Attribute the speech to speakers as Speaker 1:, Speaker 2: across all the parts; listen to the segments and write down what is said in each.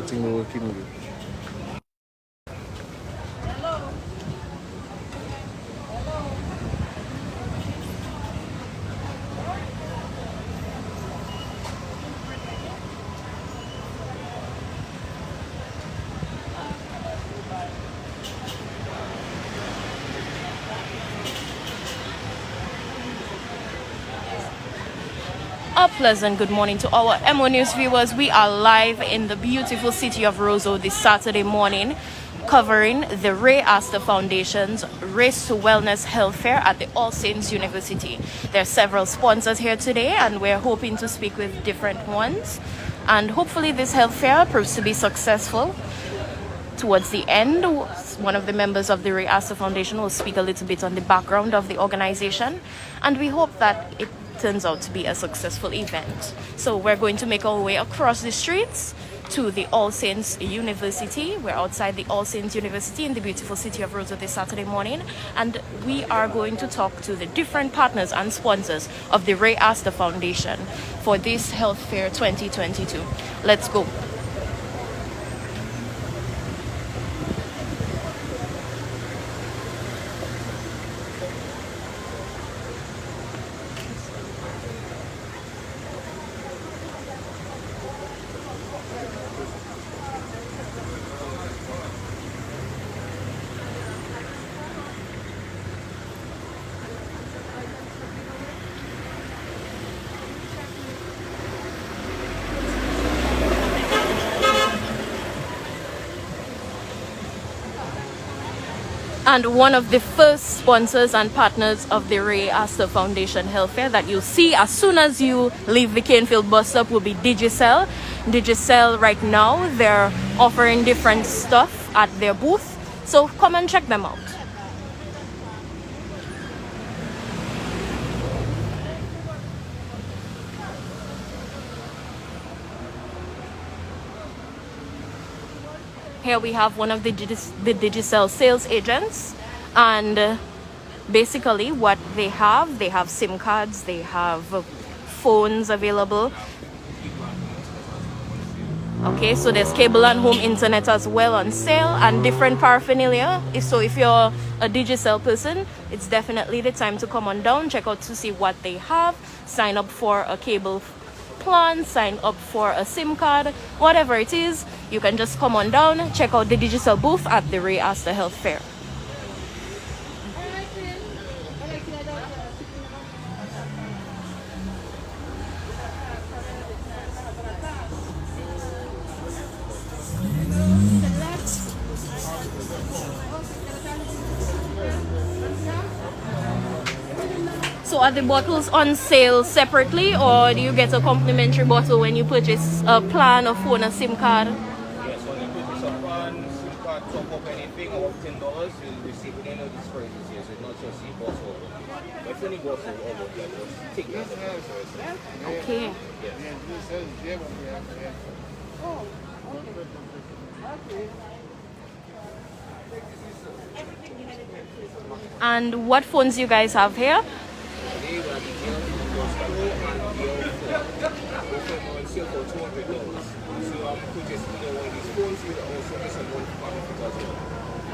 Speaker 1: I think we're working with.
Speaker 2: A pleasant good morning to our Emonews viewers. We are live in the beautiful city of Roseau this Saturday morning, covering the RayAsta Foundation's Race to Wellness Health Fair at the All Saints University. There are several sponsors here today, and we're hoping to speak with different ones. And hopefully this health fair proves to be successful. Towards the end, one of the members of the RayAsta Foundation will speak a little bit on the background of the organization, and we hope that it turns out to be a successful event. So we're going to make our way across the streets to the All Saints University. We're outside the All Saints University in the beautiful city of Roseau this Saturday morning, and we are going to talk to the different partners and sponsors of the RayAsta Foundation for this Health Fair 2022. Let's go. And one of the first sponsors and partners of the RayAsta Foundation Health Fair that you'll see as soon as you leave the Canefield bus stop will be Digicel. Digicel right now, they're offering different stuff at their booth. So come and check them out. Here we have one of the Digicel sales agents, and basically what they have SIM cards, they have phones available. Okay, so there's cable and home internet as well on sale, and different paraphernalia. So if you're a Digicel person, it's definitely the time to come on down, check out to see what they have, sign up for a cable plan, sign up for a SIM card, whatever it is. You can just come on down, check out the Digicel booth at the RayAsta Health Fair. So are the bottles on sale separately, or do you get a complimentary bottle when you purchase a plan, a phone, a SIM card?
Speaker 3: Yes, when you purchase a plan, SIM card, top up anything over $10, you'll receive any of these prices here. So it's not just a bottle. But if any bottle over there, just take that.
Speaker 2: Okay. And what phones do you guys have here?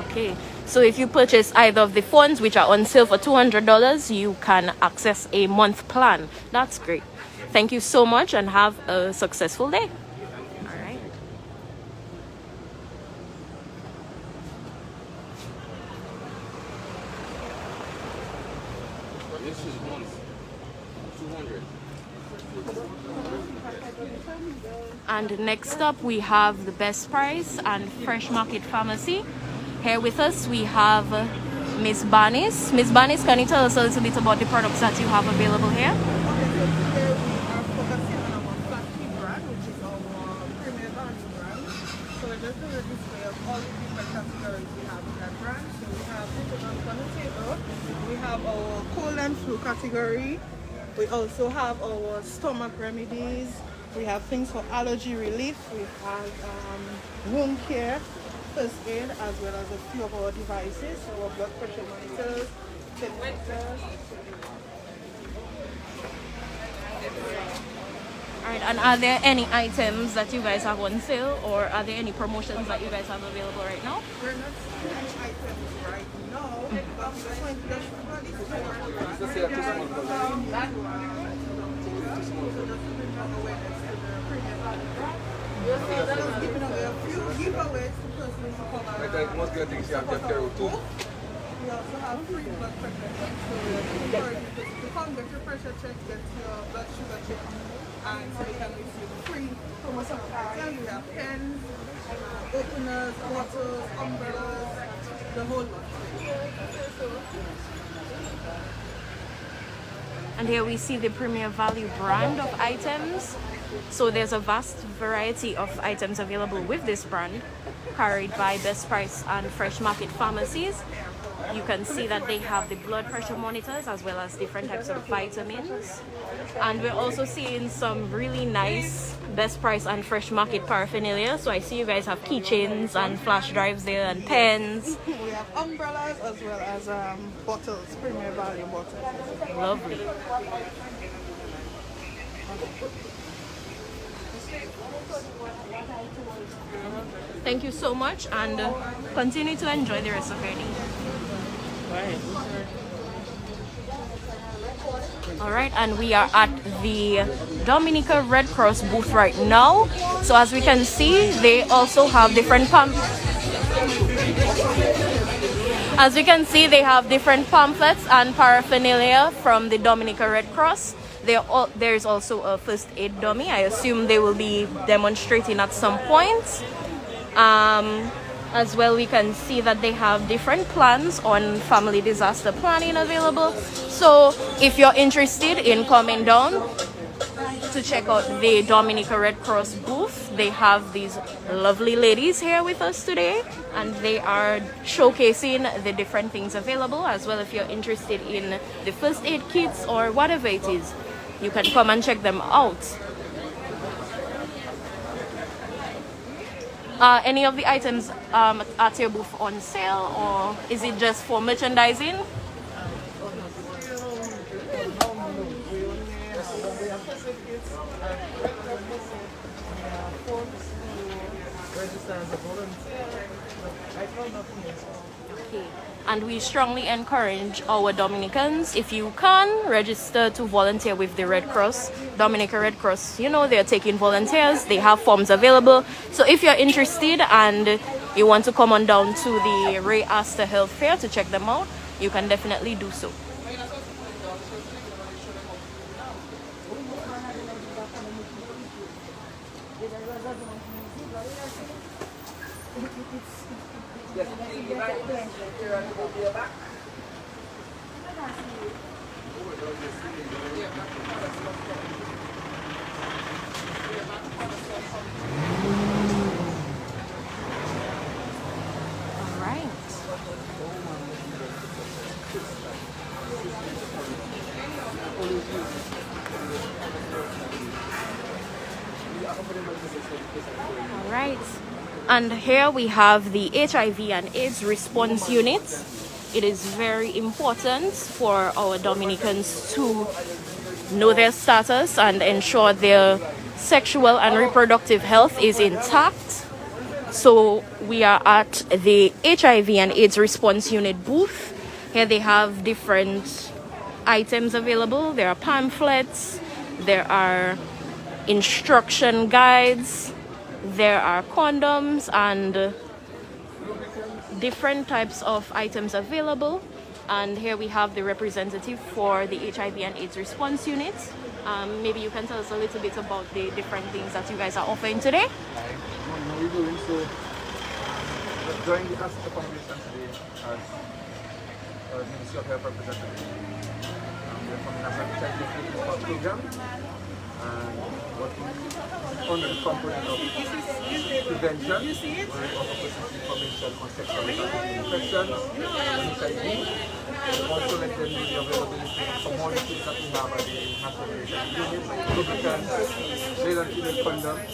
Speaker 2: Okay, so if you purchase either of the phones which are on sale for $200, you can access a month plan. That's great. Thank you so much and have a successful day. All right.
Speaker 3: This is one. 200.
Speaker 2: And next up we have the Best Price and Fresh Market Pharmacy. Here with us we have Miss Banis. Miss Banis, can you tell us a little bit about the products that you have available here?
Speaker 4: Here we are focusing on our flat tea brand, which is our premier value brand. So we're just doing a display of all the different categories we have in that brand. So we have this on the table. We have our cold and flu category. We also have our stomach remedies. We have things for allergy relief. We have wound care, first aid, as well as a few of our devices. So our blood pressure monitors, thermometers.
Speaker 2: Alright, and are there any items that you guys have on sale, or are there any promotions that you guys have available right now?
Speaker 4: We're not seeing any items right now, but just when just really
Speaker 3: Just say a too small for them.
Speaker 4: just giving away a few giveaways to persons who come
Speaker 3: Like most of the things you have to carry too.
Speaker 4: We also have free blood pressure checks, so we encourage you to come get your pressure check, get your blood sugar check, and so you can receive free promotional items. We have pens, openers, bottles, umbrellas, the whole lot.
Speaker 2: And here we see the Premier Value brand of items. So there's a vast variety of items available with this brand, carried by Best Price and Fresh Market pharmacies. You can see that they have the blood pressure monitors as well as different types of vitamins. And we're also seeing some really nice Best Price and Fresh Market paraphernalia. So I see you guys have keychains and flash drives there and pens.
Speaker 4: We have umbrellas as well as bottles, Premier Value bottles.
Speaker 2: Lovely. Thank you so much, and continue to enjoy the rest of your day. All right, and we are at the Dominica Red Cross booth right now. So as we can see, they also have different As you can see, they have different pamphlets and paraphernalia from the Dominica Red Cross. There is also a first aid dummy. I assume they will be demonstrating at some point. As well, we can see that they have different plans on family disaster planning available. So if you're interested in coming down to check out the Dominica Red Cross booth, they have these lovely ladies here with us today, and they are showcasing the different things available. As well, if you're interested in the first aid kits or whatever it is, you can come and check them out. Any of the items at your booth on sale, or is it just for merchandising? Okay. And we strongly encourage our Dominicans, if you can, register to volunteer with the Red Cross, Dominica Red Cross. You know, they're taking volunteers, they have forms available. So if you're interested and you want to come on down to the RayAsta Health Fair to check them out, you can definitely do so. Alright, and here we have the HIV and AIDS response unit. It is very important for our Dominicans to know their status and ensure their sexual and reproductive health is intact. So we are at the HIV and AIDS response unit booth. Here they have different items available. There are pamphlets, there are instruction guides, there are condoms and different types of items available. And here we have the representative for the HIV and AIDS response unit. Maybe you can tell us a little bit about the different things that you guys are offering today.
Speaker 3: What we're doing, so during the RayAsta Foundation today as Ministry of Health representative, we're from the National Child Program, and what we on the component of prevention, where we offer persons information on sexual infections, HIV. We also let them know the availability for more things that we have at the National Unit, lubricants, male and female condoms,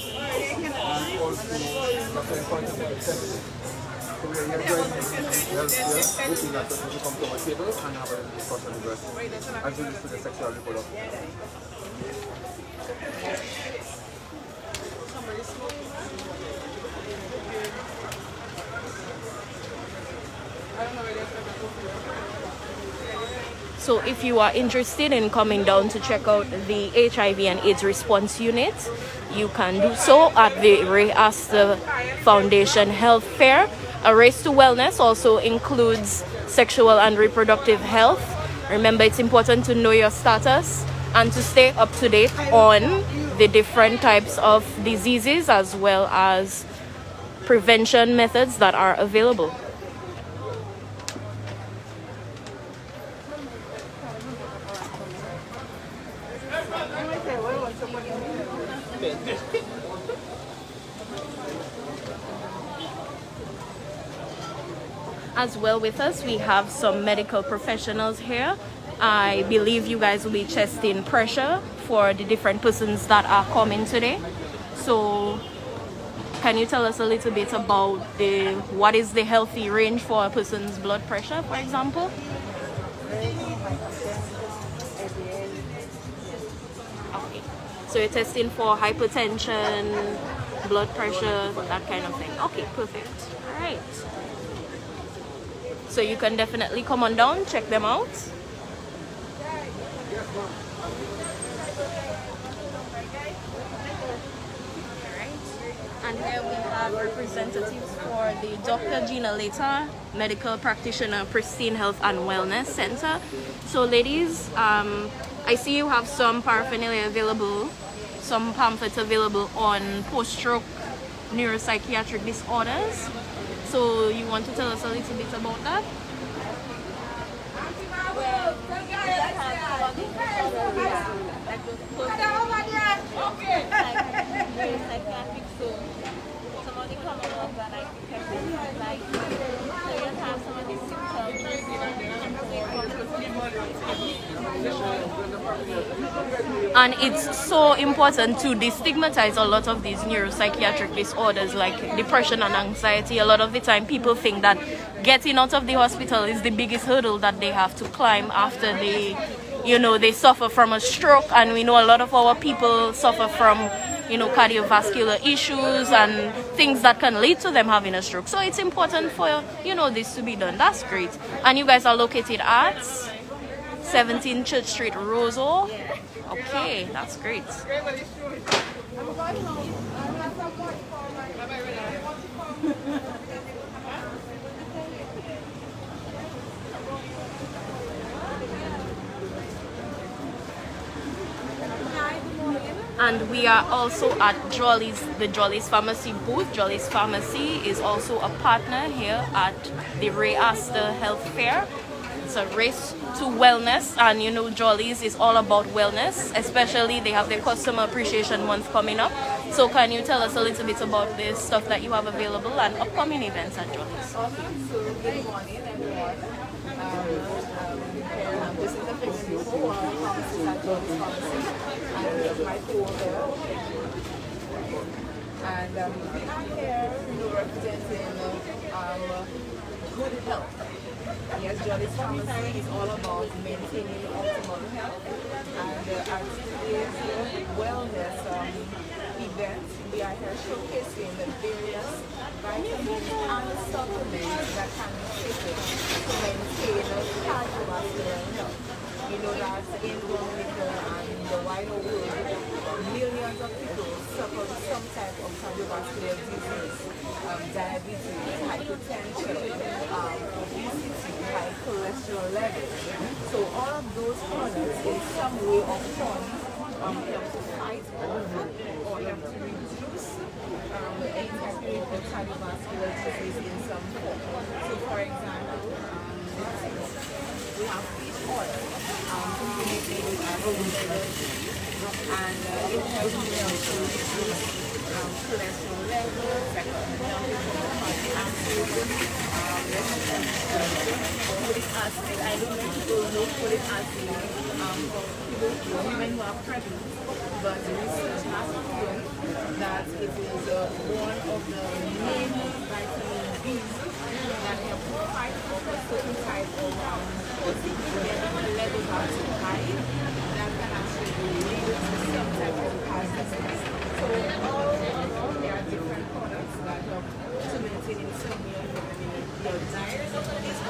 Speaker 3: and also the important testing. So we are here joining health here, hoping that person will come to our table and have a discussion with us as we listen to the sexual reproductive.
Speaker 2: So if you are interested in coming down to check out the HIV and AIDS response unit, you can do so at the RayAsta Foundation Health Fair. A Race to Wellness also includes sexual and reproductive health. Remember, it's important to know your status and to stay up to date on the different types of diseases as well as prevention methods that are available. As well with us, we have some medical professionals here. I believe you guys will be testing pressure for the different persons that are coming today. So can you tell us a little bit about what is the healthy range for a person's blood pressure, for example? Okay. So you're testing for hypertension, blood pressure, that kind of thing. Okay, perfect. All right. So you can definitely come on down, check them out. And here we have representatives for the Dr. Gina Later Medical Practitioner Pristine Health and Wellness Center. So ladies, I see you have some paraphernalia available, some pamphlets available on post-stroke neuropsychiatric disorders. So you want to tell us a little bit about that? And it's so important to destigmatize a lot of these neuropsychiatric disorders like depression and anxiety. A lot of the time people think that getting out of the hospital is the biggest hurdle that they have to climb after they suffer from a stroke. And we know a lot of our people suffer from cardiovascular issues and things that can lead to them having a stroke. So it's important for this to be done. That's great. And you guys are located at 17 Church Street, Roseau. Okay, that's great. And we are also at the Jolly's Pharmacy booth. Jolly's Pharmacy is also a partner here at the RayAsta Health Fair. It's a race to wellness, and Jolly's is all about wellness, especially they have their Customer Appreciation Month coming up. So can you tell us a little bit about the stuff that you have available and upcoming events at Jolly's?
Speaker 1: Okay, so good morning everyone. This is the fixing for pharmacies at Jolly's Pharmacy, and this is my co-owner. And we are here representing good health. Yes, Jolly's Pharmacy is all about maintaining optimal health, and at today's wellness event, we are here showcasing the various vitamins and supplements that can be taken to maintain cardiovascular health. You know that in Dominica and in the wider world, millions of people suffer with some type of cardiovascular disease, diabetes, hypertension, obesity, high cholesterol levels. So all of those products in some way or form help to fight off or help to reduce any type of cardiovascular disease in some form. So for example, we have fish oil, made with avocado, and it helps to reduce cholesterol levels, fatty acids, folic acid. I don't know if people know folic acid for women who are pregnant, but the research has shown that it is one of the main vitamin B's that help to fight off a certain type of the levels are too high, that can actually lead to some type of heart disease. So all around there are different products that help to maintain insulin your diet. These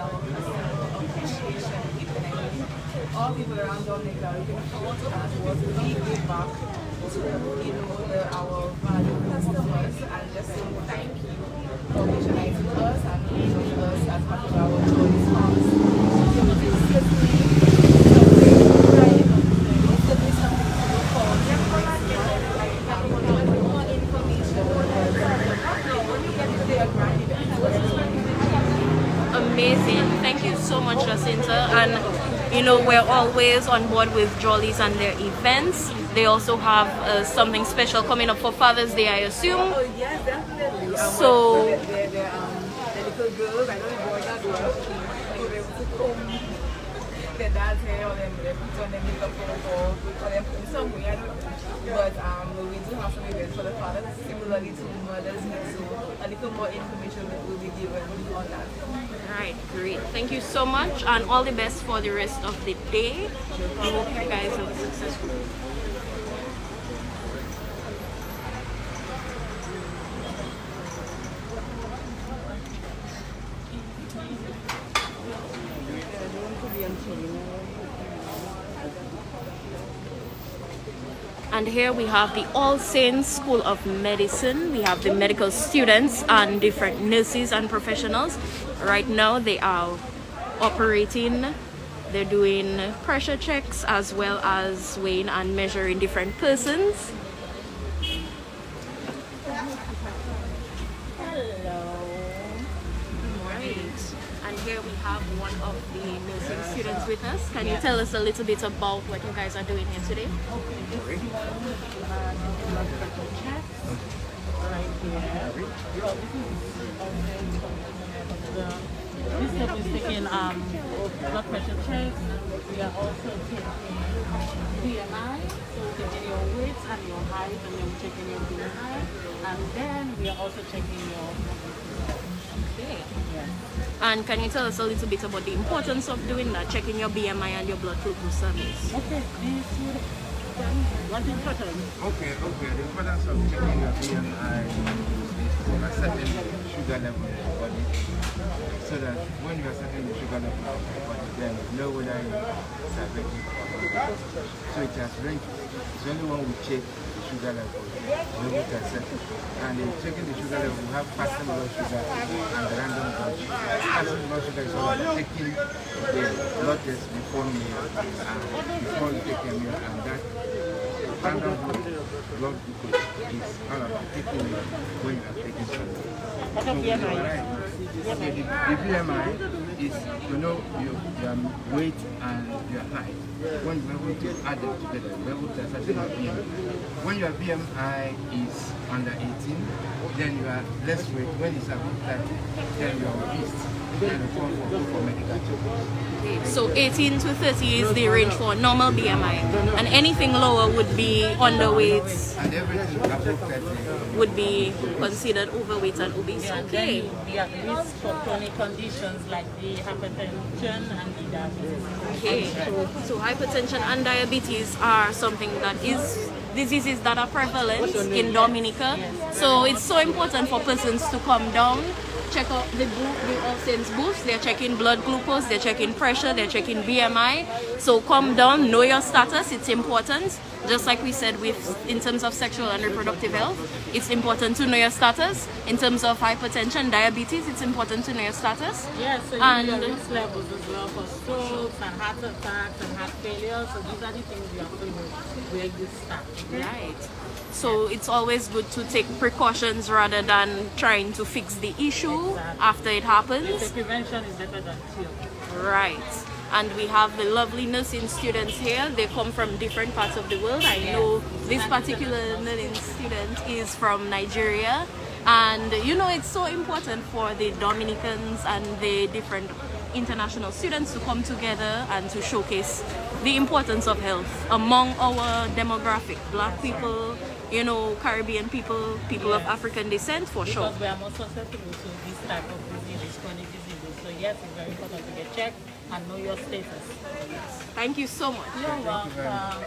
Speaker 1: show a sense of appreciation with all people around Dominica looking forward to us was we give back to our valued customers and just say thank you for patronizing us and joining us as part of our choice house. It's certainly something to look forward to. More information when you get to their grand event.
Speaker 2: Amazing. Thank you so much, Jacinta. And we're always on board with Jollies and their events. They also have something special coming up for Father's Day, I assume.
Speaker 1: Oh, yes, definitely.
Speaker 2: So,
Speaker 1: the little girls, I know the boys as well, they were able to comb their dad's hair or they put on their makeup for them in some way, I don't know. But we do have some events for the fathers, similarly to Mother's Day, so a little more information will be given on that.
Speaker 2: Alright, great. Thank you so much and all the best for the rest of the day. We hope you guys have a successful day. And here we have the All Saints School of Medicine. We have the medical students and different nurses and professionals. Right now they are operating. They're doing pressure checks as well as weighing and measuring different persons. And here we have one of the nursing students with us. Can you tell us a little bit about what you guys are doing here today?
Speaker 5: This step is taking blood pressure checks. We are also taking BMI, so taking your weight and your height, and then checking your BMI, and then we are also checking your.
Speaker 2: Okay. And can you tell us a little bit about the importance of doing that, checking your BMI and your blood glucose levels?
Speaker 5: Okay, what's important?
Speaker 3: Okay. The importance of checking your BMI is for assessing the sugar level in your body, so that when you are setting the sugar level of your body, then you know whether you are diabetic or not. So it has ranges. It's only when we check the sugar level, we will assess it. And in checking the sugar level, we have fasting blood sugar and the random blood sugar. Fasting blood sugar is all about taking the blood test before meal and before you take your meal, and that random blood glucose is all about taking it when you are taking something.
Speaker 5: What
Speaker 3: So
Speaker 5: of BMI?
Speaker 3: right. So the BMI is to know your weight and your height. When you are able to add them together, you are able to ascertain your BMI. When your BMI is under 18, then you are less weight. When it's above 30, then you are obese. Then you fall for medical check.
Speaker 2: So 18 to 30 is the range for normal BMI, and anything lower would be underweight,
Speaker 3: And everything above 30
Speaker 2: would be considered overweight and obese.
Speaker 5: Yeah,
Speaker 2: Okay.
Speaker 5: then you be at risk for chronic conditions like the hypertension and the diabetes.
Speaker 2: Okay. So hypertension and diabetes are something that is diseases that are prevalent in Dominica. So it's so important for persons to come down, check out the All Saints booths. They're checking blood glucose, they're checking pressure, they're checking BMI. So come down, know your status. It's important. Just like we said in terms of sexual and reproductive health, it's important to know your status. In terms of hypertension, diabetes, it's important to know your status.
Speaker 5: Yes, so you
Speaker 2: And
Speaker 5: know your risk levels as well for strokes and heart attacks and heart failure. So these are the things you have to know where you start. Okay?
Speaker 2: right. So it's always good to take precautions rather than trying to fix the issue after it
Speaker 5: They
Speaker 2: happens.
Speaker 5: say prevention is better than cure.
Speaker 2: Right. And we have the lovely nursing students here. They come from different parts of the world. I know this particular nursing student is from Nigeria. And it's so important for the Dominicans and the different international students to come together and to showcase the importance of health among our demographic. Black people, Caribbean people, people of African descent, for sure.
Speaker 5: Because we are more susceptible to this type of diseases, chronic diseases. So yes, it's very important to get checked and know your status.
Speaker 2: Thank you so much.
Speaker 5: You're welcome.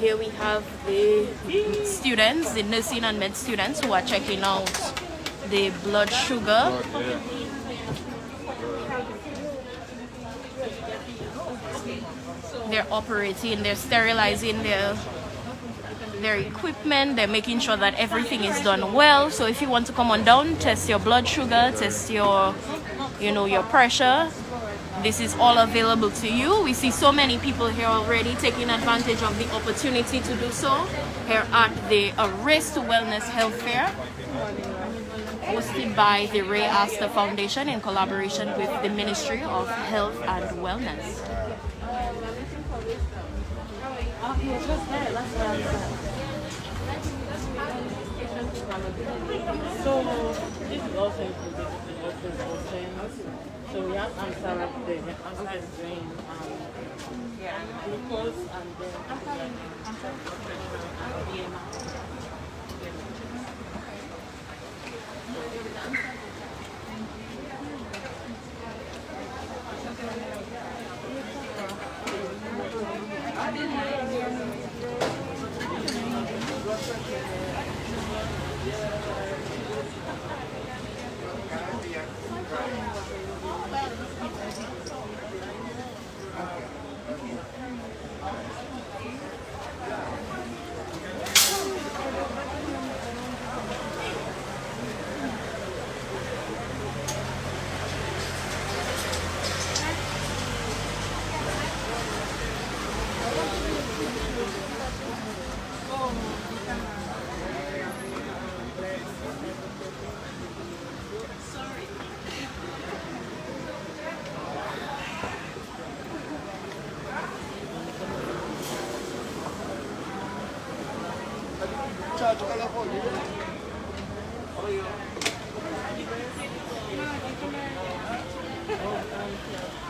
Speaker 2: here we have the students, the nursing and med students who are checking out the blood sugar. They're operating, they're sterilizing their equipment, they're making sure that everything is done well. So if you want to come on down, test your blood sugar, test your, your pressure, this is all available to you. We see so many people here already taking advantage of the opportunity to do so here at the RayAsta Wellness Health Fair, hosted by the RayAsta Foundation in collaboration with the Ministry of Health and Wellness.
Speaker 5: So this is also included in the options. So we have answer the answer is drain glucose and then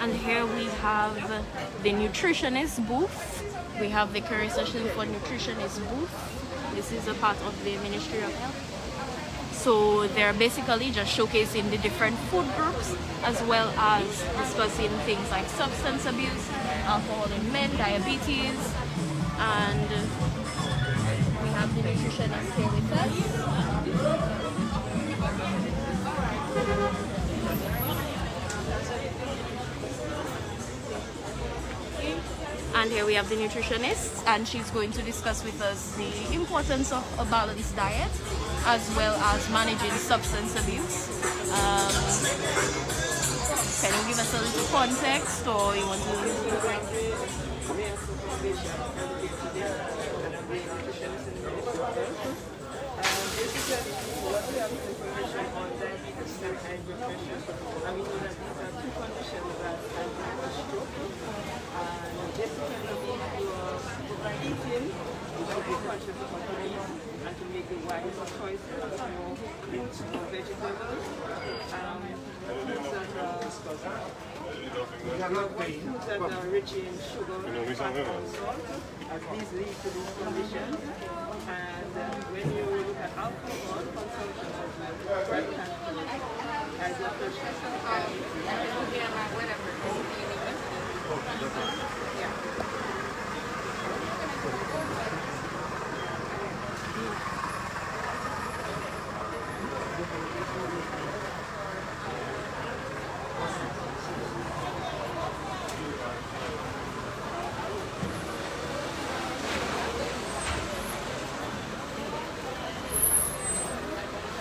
Speaker 2: And here we have the nutritionist booth. We have the career session for nutritionist booth. This is a part of the Ministry of Health. So they're basically just showcasing the different food groups as well as discussing things like substance abuse, alcohol in men, diabetes, and we have the nutritionist here with us. And here we have the nutritionist, and she's going to discuss with us the importance of a balanced diet as well as managing substance abuse. Can you give us a little context, or you want to?
Speaker 6: What we have is information on diabetes and high blood pressure, and we know that these are two conditions that can cause stroke. And basically, if you are overeating, you should be conscious of what you eat and to make the wise choices, eat more vegetables, foods that are rich in sugar, fat, and salt, as these lead to these conditions. And when you look at alcohol consumption as well, that can cause high blood pressure.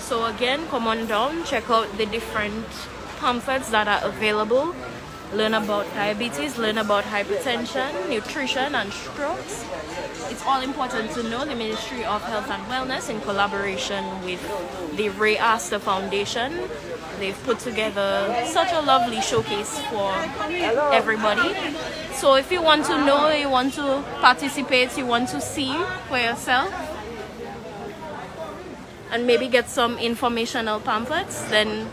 Speaker 2: So again, come on down, check out the different pamphlets that are available. Learn about diabetes, learn about hypertension, nutrition, and strokes. It's all important to know the Ministry of Health and Wellness, in collaboration with the RayAsta Foundation, they've put together such a lovely showcase for everybody. So if you want to know, you want to participate, you want to see for yourself, and maybe get some informational pamphlets, then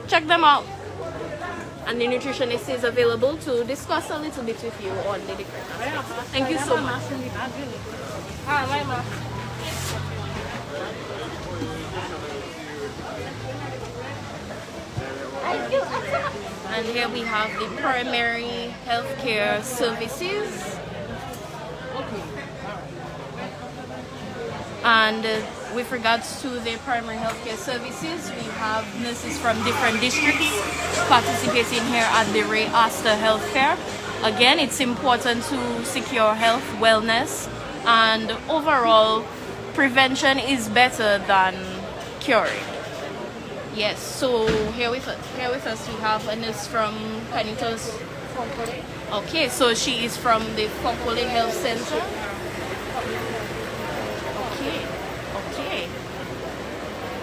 Speaker 2: check them out. And the nutritionist is available to discuss a little bit with you on the different aspects. Thank you so much. And here we have the primary healthcare services. And with regards to the primary healthcare services, we have nurses from different districts participating here at the RayAsta Healthcare. Again, it's important to secure health, wellness, and overall prevention is better than curing. Yes, so here with us we have a nurse from Canitas. Okay, so she is from the Fonkole Health Center. Okay.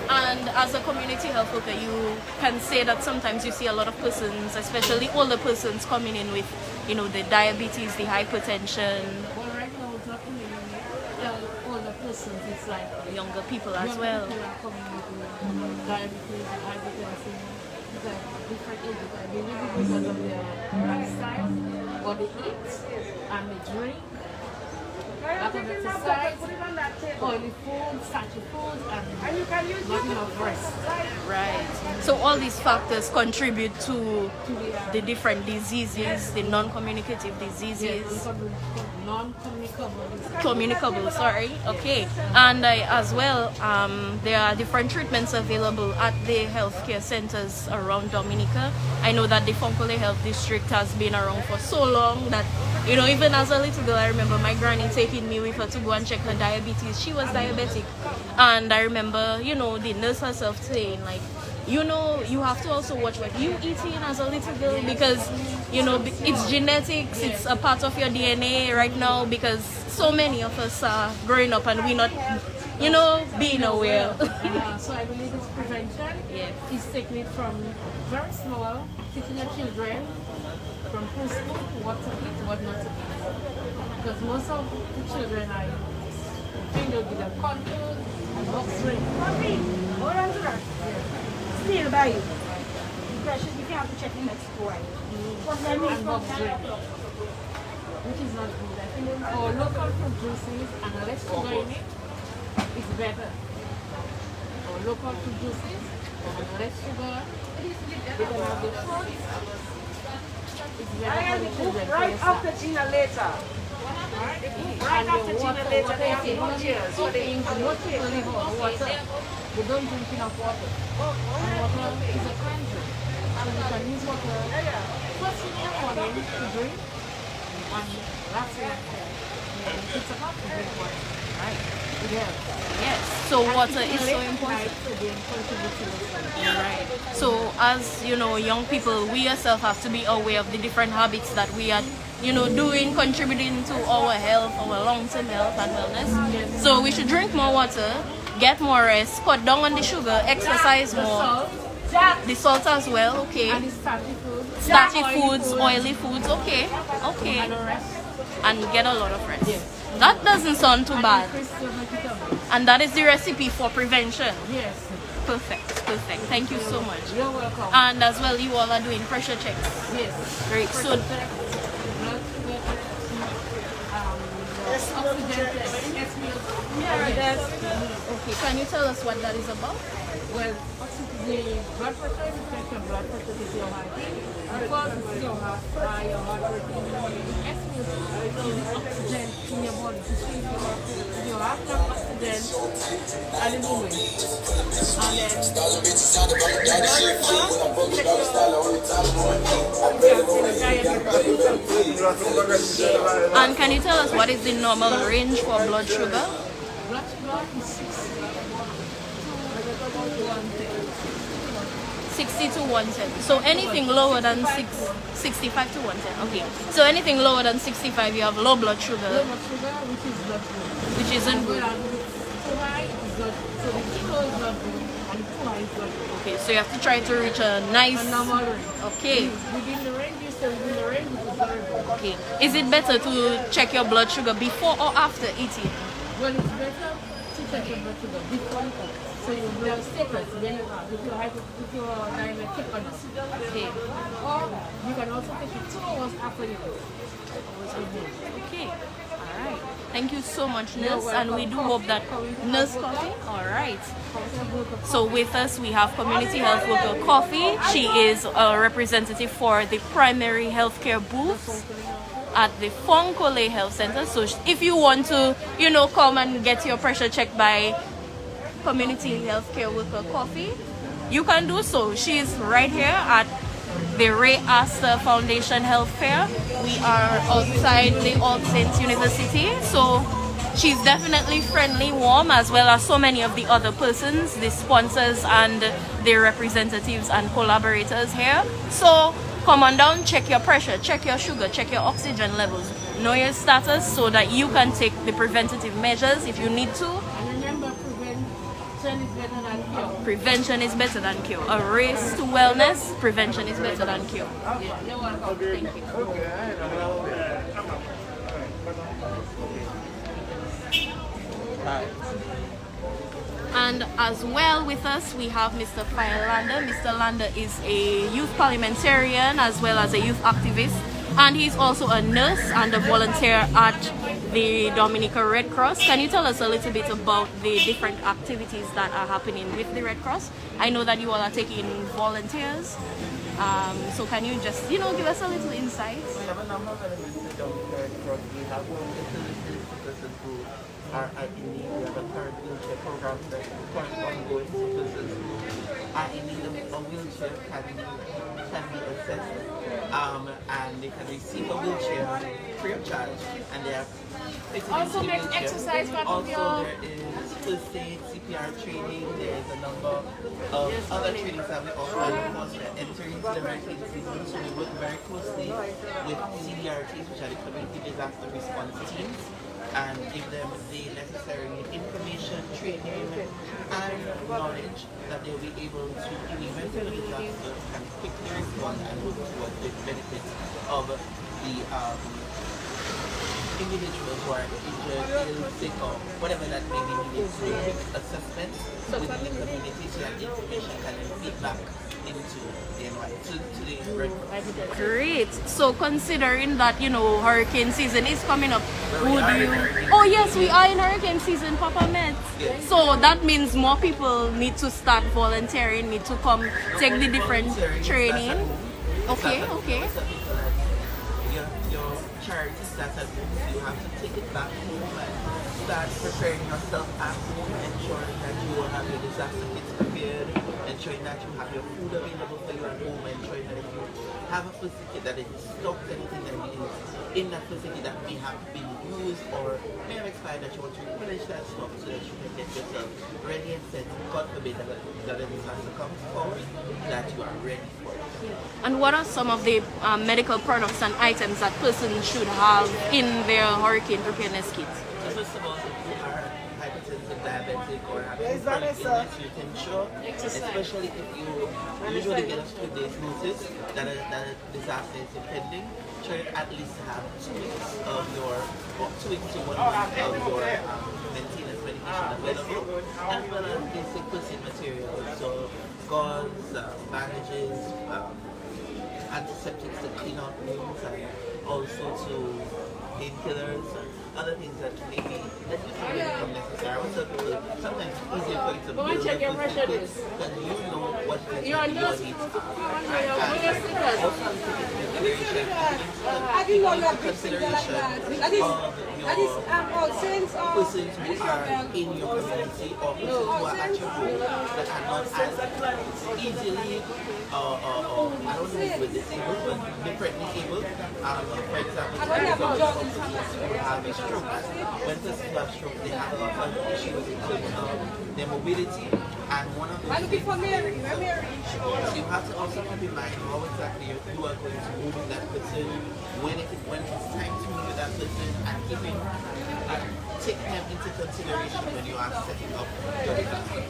Speaker 2: And as a community health worker, you can say that sometimes you see a lot of persons, especially older persons, coming in with, the diabetes, the hypertension.
Speaker 5: Well, right now it's not only older persons, it's like
Speaker 2: Younger people as well.
Speaker 5: People are coming with diabetes and hypertension. It's like different ages. I believe it's because of their lifestyle, what they eat and they drink. Lack of exercise, oily food, starchy food, and not enough rest.
Speaker 2: Right. So all these factors contribute to the different diseases, the non-communicative diseases. Communicable, sorry. Okay. And as well, there are different treatments available at the healthcare centers around Dominica. I know that the Fonkole Health District has been around for so long that, even as a little girl, I remember my granny taking me with her to go and check her diabetes. She was diabetic. And I remember, the nurse herself saying, like, you have to also watch what you eating as a little girl because, it's genetics, it's a part of your DNA right now because so many of us are growing up and we're not, being aware.
Speaker 5: So I believe it's prevention.
Speaker 2: Yeah.
Speaker 5: It's taking it from very small, teaching your children from preschool what to eat, what not to eat. Because most of the children I think they'll give them corn food and box drink.
Speaker 7: Hold on to that. Still by you. Precious, you have to check the next one.
Speaker 5: And box drink, which is not good. I think our local fruit juices and less sugar in it is better. Our local fruit juices and less sugar, they can have the fruits. It's better for the children.
Speaker 7: Right after Gina later. Right after Gina later, they have no chairs. So they
Speaker 5: Most people live on water. They don't drink enough water. And water is a crime drink. So you can use water first thing in the morning to drink and last thing at 6 o'clock to drink water.
Speaker 2: Right.
Speaker 5: Yeah.
Speaker 2: Yes. So water is so important. Right. So as young people, we ourselves have to be aware of the different habits that we are, doing, contributing to our health, our long-term health and wellness. So we should drink more water, get more rest, cut down on the sugar, exercise more. The salt as well, okay.
Speaker 5: And the starchy foods.
Speaker 2: Starchy foods, oily foods, okay. Okay.
Speaker 5: And the rest.
Speaker 2: And get a lot of rest.
Speaker 5: Yes.
Speaker 2: That doesn't sound too bad.
Speaker 5: Chris will make it up.
Speaker 2: And that is the recipe for prevention.
Speaker 5: Yes.
Speaker 2: Perfect. Thank you so much.
Speaker 5: You're welcome.
Speaker 2: And as well, you all are doing pressure checks.
Speaker 5: Yes.
Speaker 2: Great. So,
Speaker 5: Blood sugar, oxygen test.
Speaker 2: okay, can you tell us what that is about?
Speaker 5: Well, the blood pressure is check your blood pressure to see your heart rate. Because it's your heart rate, the estimate is the oxygen in your body to see if you have enough oxygen at the moment. And then
Speaker 2: And can you tell us what is the normal range for blood sugar?
Speaker 5: blood sugar is
Speaker 2: 60 to 110. So anything lower than 65 to 110. Okay. So anything lower than 65, you have low blood sugar,
Speaker 5: low blood sugar, which is not good.
Speaker 2: which isn't good.
Speaker 5: Too high is not good. So the kilo is not good and too high is not good.
Speaker 2: Okay, so you have to try to reach a nice.
Speaker 5: A normal range.
Speaker 2: Okay.
Speaker 5: Within the range, you stay within the range, which is very good.
Speaker 2: Okay. Is it better to check your blood sugar before or after eating?
Speaker 5: Well, it's better to check your blood sugar before you eat. So you know your status when you are, if you are diabetic or not.
Speaker 2: Okay.
Speaker 5: Or you can also take it 2 hours after you eat.
Speaker 2: Okay. All right. Thank you so much,
Speaker 5: You're
Speaker 2: nurse, and we do hope that nurse coffee. All right. So with us we have community health worker Coffee. She is a representative for the primary healthcare booth. at the Fonkole Health Center. So if you want to, you know, come and get your pressure checked by community healthcare worker coffee, you can do so. She's right here at the RayAsta Foundation Health Fair. We are outside the All Saints University, so she's definitely friendly, warm, as well as so many of the other persons, the sponsors and their representatives and collaborators here. So come on down, check your pressure, check your sugar, check your oxygen levels, know your status so that you can take the preventative measures if you need to.
Speaker 5: And remember, prevention is better than cure.
Speaker 2: Prevention is better than cure. A race to wellness, prevention is better than cure.
Speaker 5: Yeah, you're welcome.
Speaker 2: Thank you. And as well with us, we have Mr. Lander. Mr. Lander is a youth parliamentarian as well as a youth activist. And he's also a nurse and a volunteer at the Dominica Red Cross. Can you tell us a little bit about the different activities that are happening with the Red Cross? I know that you all are taking volunteers. So can you just, you know, give us a little insight?
Speaker 8: We have a number of elements in Dominica Red Cross. We have facilities for persons who are in need. We have a current wheelchair program that is currently ongoing for persons who are in need of a wheelchair can be assessed. And they can receive a wheelchair free of charge, and they are fitted
Speaker 5: Also
Speaker 8: into the
Speaker 5: make
Speaker 8: wheelchair.
Speaker 5: exercise part of
Speaker 8: Also,
Speaker 5: your...
Speaker 8: there is first aid, CPR training. There is a number of other trainings that we offer. And of course, we're entering into the hurricane season, so we work very closely with CDRTs, which are the Community Disaster Response Teams, and give them the necessary information, training, and knowledge that they'll be able to, in the event of a disaster, can quickly respond and work towards the benefits of the individuals who are injured, ill, sick, or whatever that may be needed to quick assessment within the community so that the information can then feed back into the Red Cross.
Speaker 2: Great. So considering that, you know, hurricane season is coming up, would you... Oh yes, we are in hurricane season, Papa Met.
Speaker 8: Yes.
Speaker 2: So that means more people need to start volunteering, need to come take the different training. Okay, okay.
Speaker 8: Your charity starts at home, so you have to take it back home and start preparing yourself at home, ensuring that you will have your disaster kits prepared, ensuring that you have your food available for you at home, ensuring that if you have a facility that is stocked, anything that is in that facility that may have been used or may have expired, that you want to replenish that stock so that you can get yourself ready and set. God forbid that a disaster comes forward, that you are ready for it.
Speaker 2: And what are some of the medical products and items that persons should have in their hurricane preparedness kit?
Speaker 8: So first of all, if you are hypertensive, diabetic, or having chronic illness, you can ensure, especially if you usually get a few days notice that a disaster is impending, try to at least have 2 weeks of your, 2 weeks to 1 week of your maintenance medication available, as well as basic first-aid materials, so gauze, bandages, antiseptics to clean out wounds, and also to painkillers, other things that maybe that you feel become necessary. I would tell people sometimes it's easier for you to build
Speaker 5: check your pressure
Speaker 8: because you know what it is
Speaker 5: You're
Speaker 8: that your
Speaker 5: just-
Speaker 8: needs are.
Speaker 7: I didn't know you had big things like that. That is all saints or
Speaker 8: persons who are in your community or persons who are at your home that are not as easily I don't know if we're disabled, but differently able. For example, who have a stroke. When persons who have stroke, they have a lot of issues in terms of their mobility, and one of those things so you have to also keep in mind how exactly you are going to move with that person, when it's time to move with that person, and taking them into consideration when you are setting up your disaster.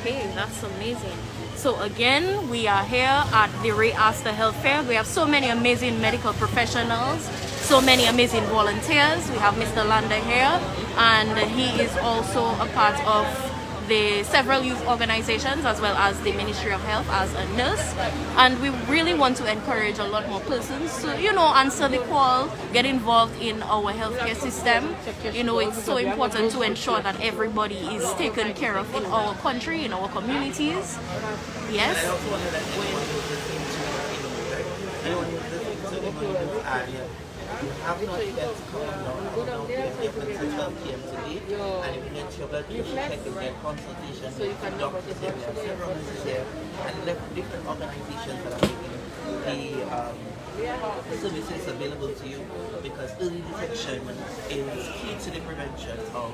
Speaker 2: Okay, that's amazing. So again, we are here at the RayAsta Health Fair. We have so many amazing medical professionals, so many amazing volunteers. We have Mr. Lander here, and he is also a part of the several youth organizations as well as the Ministry of Health as a nurse, and we really want to encourage a lot more persons to, you know, answer the call, get involved in our healthcare system. You know, it's so important to ensure that everybody is taken care of in our country, in our communities. Yes.
Speaker 8: And I also wanted that anyone who's listening to anyone who's listening to Emonews and you have not yet come down to your appointment at 12 p.m. today, and you can get your blood pressure checked and get consultation with doctors here. We have several nurses here and different organizations that are making the services available to you, because early detection is key to the prevention of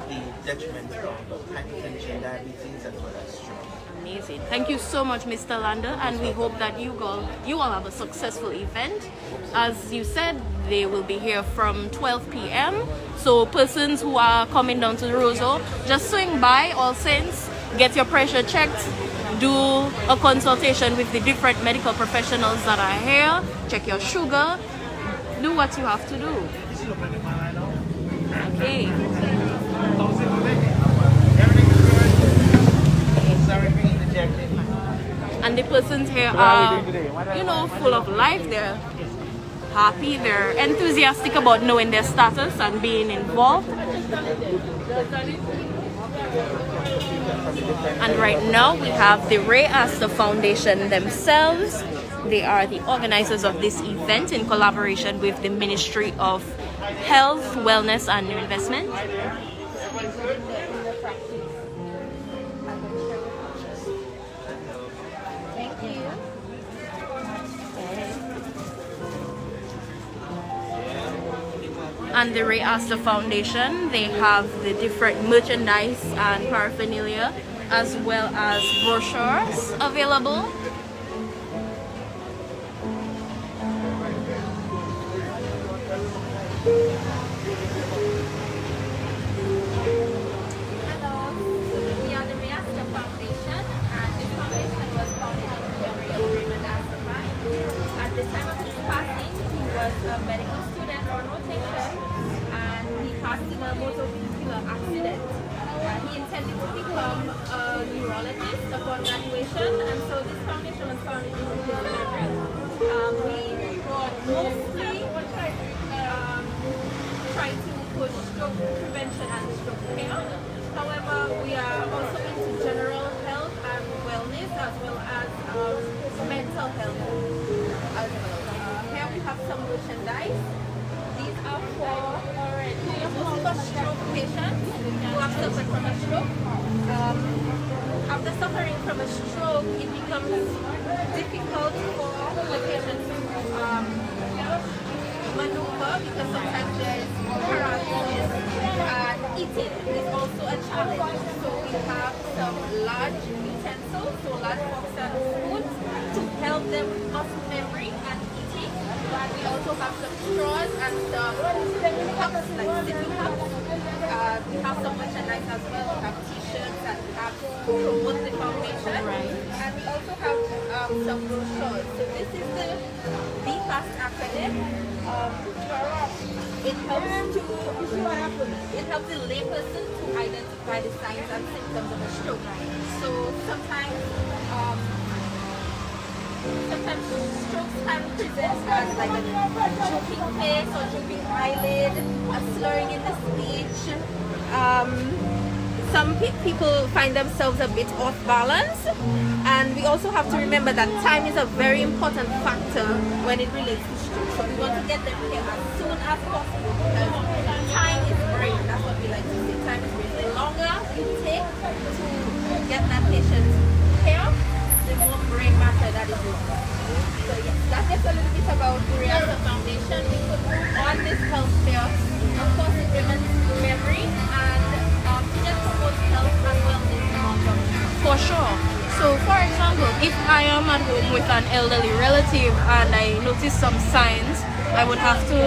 Speaker 8: the detriment of hypertension, diabetes, as well as stroke.
Speaker 2: Amazing. Thank you so much, Mr. Lander, and we hope that you all have a successful event. As you said, they will be here from 12 p.m. So persons who are coming down to the Roseau, just swing by All Saints, get your pressure checked, do a consultation with the different medical professionals that are here, check your sugar, do what you have to do. Okay. And the persons here are, full of life. They're happy, they're enthusiastic about knowing their status and being involved. And right now we have the RayAsta Foundation themselves. They are the organizers of this event in collaboration with the Ministry of Health, Wellness and New Investment.
Speaker 1: Thank you.
Speaker 2: And the RayAsta Foundation, they have the different merchandise and paraphernalia as well as brochures available.
Speaker 9: Hello, we are the RayAsta Foundation, and this foundation was founded in memory of Raymond Asta. At the time of his passing, he was a medical student on rotation, and he passed in a motor vehicular accident. He intended to become a neurologist upon graduation, and so this foundation was founded in his memory. We mostly try to push stroke prevention and stroke care. However, we are also into general health and wellness, as well as mental health as well. Here we have some merchandise. These are for stroke patients who have suffered from a stroke. After suffering from a stroke, it becomes difficult for the patient to maneuver, because sometimes there is paralysis, and eating is also a challenge. So we have some large utensils, so large forks and spoons, to help them with muscle memory and eating. And we also have some straws and some cups, like sipping cups. We have some merchandise as well. We have t-shirts and we have to promote the foundation. And we also have some brochures. So this is the BFAST acronym. It helps the layperson to identify the signs and symptoms of a stroke. So sometimes strokes can present as like a drooping face or drooping eyelid, a slurring in the speech. Some people find themselves a bit off balance, and we also have to remember that time is a very important factor when it relates to stroke. So we want to get them here as soon as possible, because time is brain. That's what we like to say. Time is brain. The longer it takes to get that patient care, the more brain matter that is involved. So yes, that's just a little bit about the RayAsta Foundation. We could move on this health fair, of course, in women's memory, and to just promote health and wellness among them.
Speaker 2: For sure. So for example, if I am at home with an elderly relative and I notice some signs, I would have to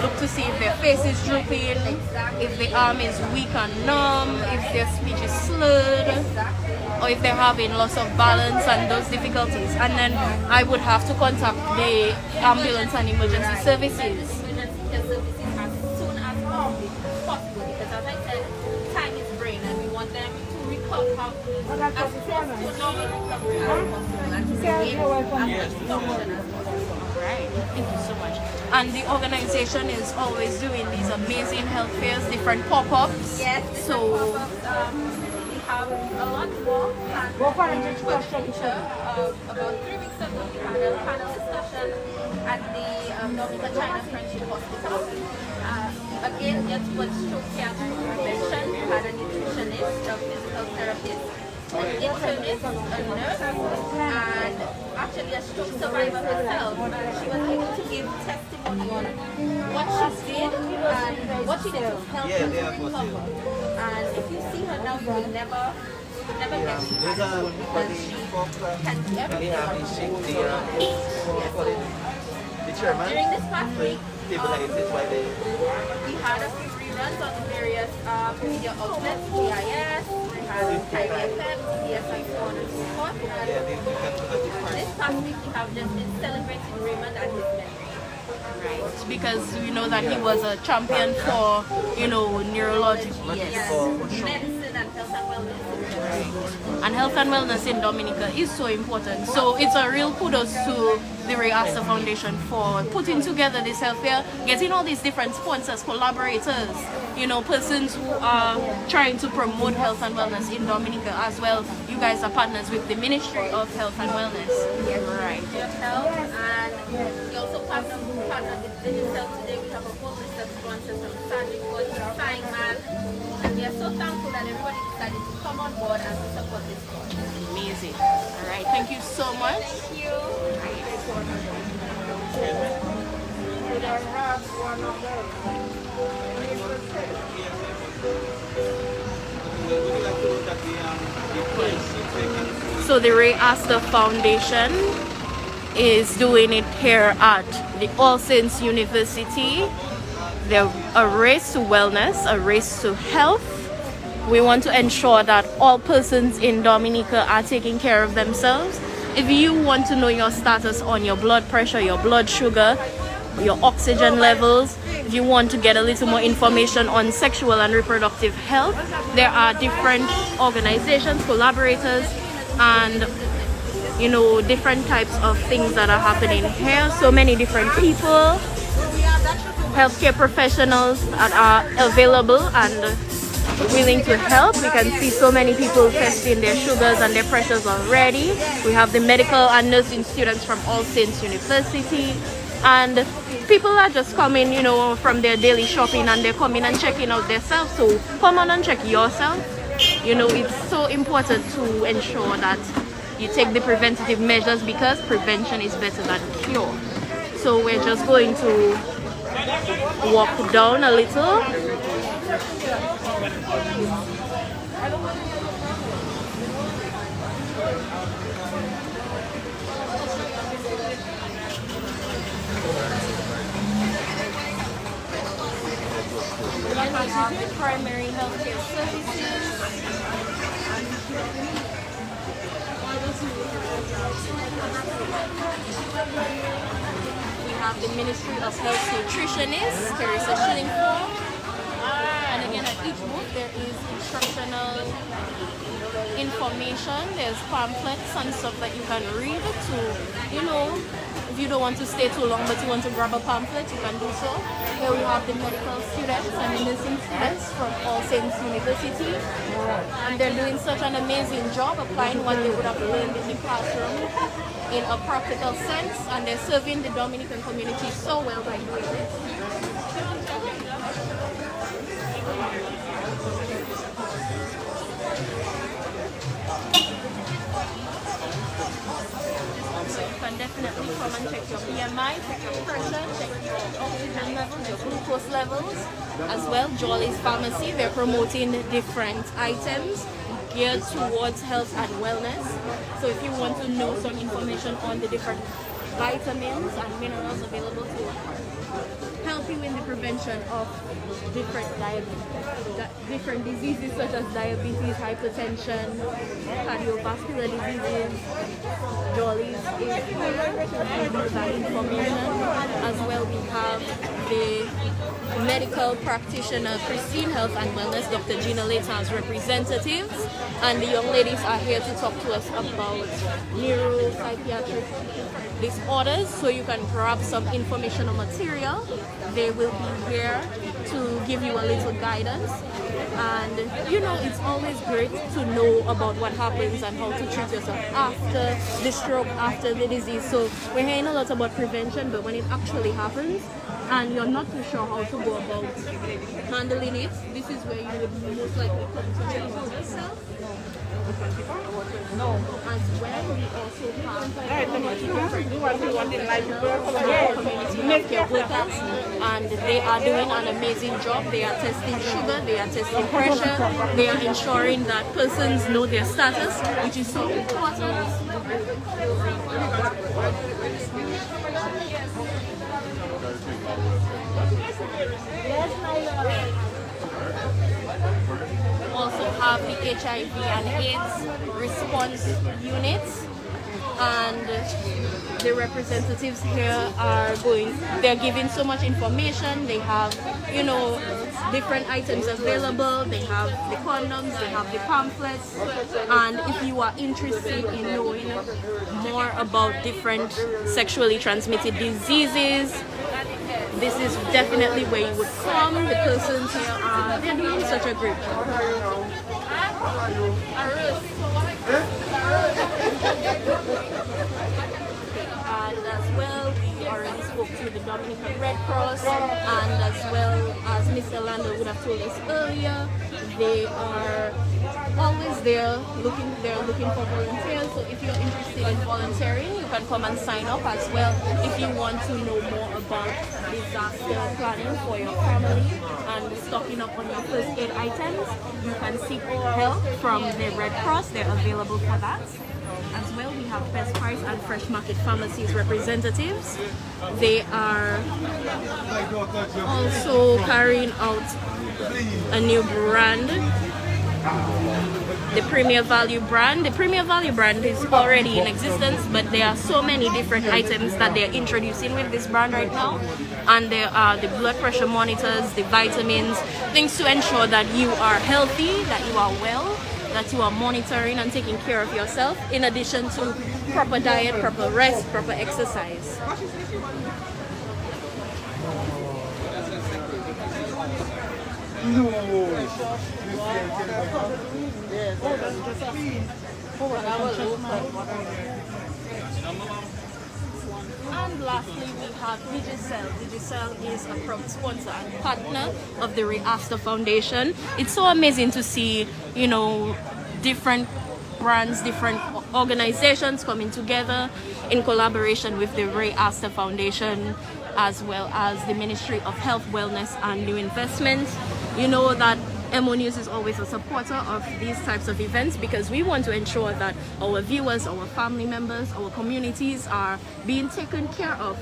Speaker 2: look to see if their face is drooping, if the arm is weak and numb, if their speech is slurred, or if they're having loss of balance and those difficulties. And then I would have to contact the ambulance and emergency services.
Speaker 9: Emergency care services as soon as possible, because as I said, time is brain, and we want them to recover as close to normal recovery as possible, and to regain as much function as possible.
Speaker 2: Right, thank you so much. And the organization is always doing these amazing health fairs, different pop-ups.
Speaker 9: Yes,
Speaker 2: so
Speaker 9: we have have a lot more planned for the future. About 3 weeks ago, we had a panel discussion at the Dominica China Friendship Hospital. Again, it was stroke care prevention. We had a nutritionist, a physical therapist, an internist, a nurse, and actually a stroke survivor herself. She was able to give testimony on what she did and what she did to help her to recover. And if you see her now, you will never get to because she can do everything. During this past week, we had a few reruns on the various media outlets, GIS, we had KBFM, TBS, and so on and so forth. And this past week, we have just been celebrating Raymond and his memory.
Speaker 2: Right, because we know that he was a champion for, neurology. Yes.
Speaker 9: Medicine and health and wellness.
Speaker 2: Right. And health and wellness in Dominica is so important. So it's a real kudos to the RayAsta Foundation for putting together this health fair, getting all these different sponsors, collaborators, persons who are trying to promote health and wellness in Dominica as well. You guys are partners with the Ministry of Health and Wellness.
Speaker 9: Yes, right. Health, and we also partner with Digicel today. We have a whole list of sponsors from Surgical to Fine, and we are so thankful that everybody decided to come on board and to support this cause.
Speaker 2: Amazing. All right, thank you so much.
Speaker 9: Thank you.
Speaker 2: So the RayAsta Foundation is doing it here at the All Saints University. They're a race to wellness, a race to health. We want to ensure that all persons in Dominica are taking care of themselves. If you want to know your status on your blood pressure, your blood sugar, your oxygen levels, if you want to get a little more information on sexual and reproductive health, there are different organizations, collaborators, and different types of things that are happening here. So many different people, healthcare professionals that are available and willing to help. We can see so many people testing their sugars and their pressures already. We have the medical and nursing students from All Saints University, and people are just coming, from their daily shopping, and they're coming and checking out themselves. So come on and check yourself. It's so important to ensure that you take the preventative measures, because prevention is better than cure. So we're just going to walk down a little. Primary healthcare services. We have the Ministry of Health Nutritionist, Teresa Shillingford. And again, at each booth there is instructional information. There's pamphlets and stuff that you can read to, if you don't want to stay too long but you want to grab a pamphlet, you can do so. Here we have the medical students and the nursing students from All Saints University. And they're doing such an amazing job applying what they would have learned in the classroom in a practical sense, and they're serving the Dominican community so well by doing this. You can definitely come and check your BMI, check your pressure, check your oxygen levels, your glucose levels. As well, Jolly's Pharmacy, they're promoting different items geared towards health and wellness. So if you want to know some information on the different vitamins and minerals available to help you in the prevention of different diseases such as diabetes, hypertension, cardiovascular diseases, Jolly's is here to give that information. As well, we have the medical practitioner Christine Health and Wellness, Dr. Gina Later as representatives, and the young ladies are here to talk to us about psychiatric disorders, so you can grab some informational material. They will be here to give you a little guidance. And you know, it's always great to know about what happens and how to treat yourself after the stroke, after the disease. So we're hearing a lot about prevention, but when it actually happens and you're not too sure how to go about handling it, this is where you would most likely come to Digicel. No. As well, we also have community healthcare workers, and they are doing an amazing job. They are testing sugar, they are testing pressure, they are ensuring that persons know their status, which is so important. Also have the HIV and AIDS response units, and the representatives here are they're giving so much information. They have, you know, different items available. They have the condoms, they have the pamphlets, and if you are interested in knowing more about different sexually transmitted diseases, this is definitely where you would come. The persons here they're doing such a great job. And as well, we already spoke to the Dominica Red Cross, and as well as Mr. Lando would have told us earlier, they are always there looking for volunteers. So if you're interested in volunteering, you can come and sign up as well. If you want to know more about disaster planning for your family and stocking up on your first aid items, you can seek help from the Red Cross. They're available for that. As well, we have Best Price and Fresh Market Pharmacies representatives. They are also carrying out a new brand, the Premier Value brand. The Premier Value brand is already in existence, but there are so many different items that they're introducing with this brand right now. And there are the blood pressure monitors, the vitamins, things to ensure that you are healthy, that you are well, that you are monitoring and taking care of yourself, in addition to proper diet, proper rest, proper exercise. And lastly, we have Digicel. Digicel is a proud sponsor and partner of the RayAsta Foundation. It's so amazing to see, you know, different brands, different organizations coming together in collaboration with the RayAsta Foundation, as well as the Ministry of Health, Wellness and New Investments. You know that Emonews is always a supporter of these types of events, because we want to ensure that our viewers, our family members, our communities are being taken care of,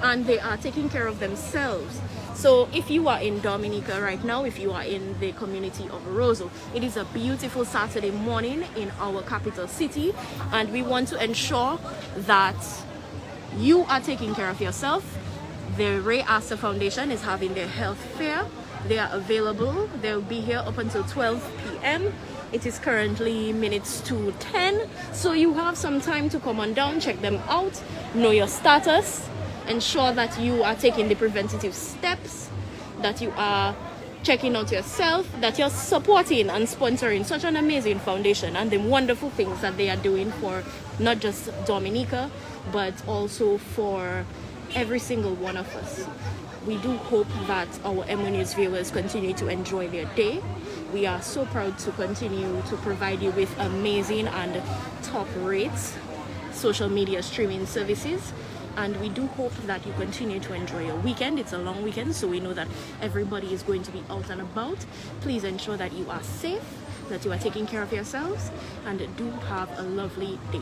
Speaker 2: and they are taking care of themselves. So if you are in Dominica right now, if you are in the community of Roseau, it is a beautiful Saturday morning in our capital city, and we want to ensure that you are taking care of yourself. The RayAsta Foundation is having their health fair. They are available. They'll be here up until 12 p.m. It is currently minutes to 10. So you have some time to come on down, check them out, know your status, ensure that you are taking the preventative steps, that you are checking out yourself, that you're supporting and sponsoring such an amazing foundation and the wonderful things that they are doing for not just Dominica, but also for every single one of us. We do hope that our Emonews viewers continue to enjoy their day. We are so proud to continue to provide you with amazing and top rates social media streaming services, and we do hope that you continue to enjoy your weekend. It's a long weekend, so we know that everybody is going to be out and about. Please ensure that you are safe, that you are taking care of yourselves, and do have a lovely day.